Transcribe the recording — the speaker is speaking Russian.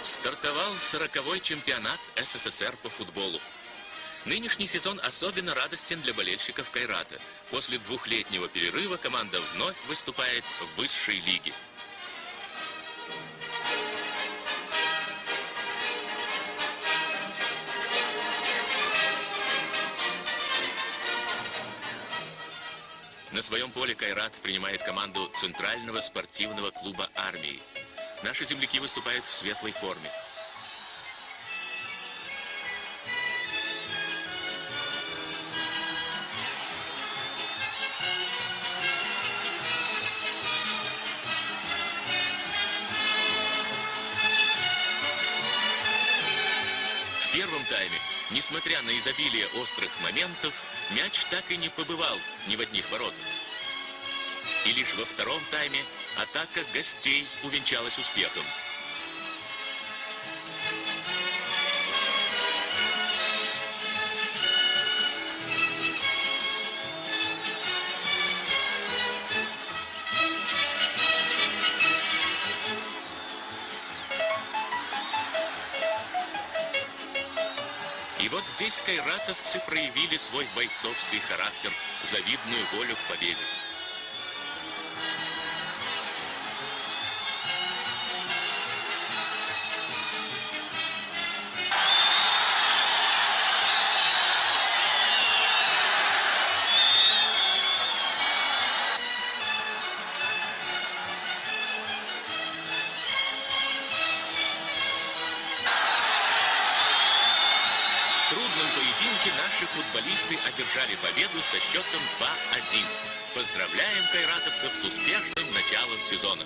Стартовал 40-й чемпионат СССР по футболу. Нынешний сезон особенно радостен для болельщиков Кайрата. После двухлетнего перерыва команда вновь выступает в высшей лиге. На своем поле Кайрат принимает команду Центрального спортивного клуба армии. Наши земляки выступают в светлой форме. В первом тайме, несмотря на изобилие острых моментов, мяч так и не побывал ни в одних воротах. И лишь во втором тайме атака гостей увенчалась успехом. И вот здесь кайратовцы проявили свой бойцовский характер, завидную волю к победе. В трудном поединке наши футболисты одержали победу со счетом 2-1. Поздравляем кайратовцев с успешным началом сезона.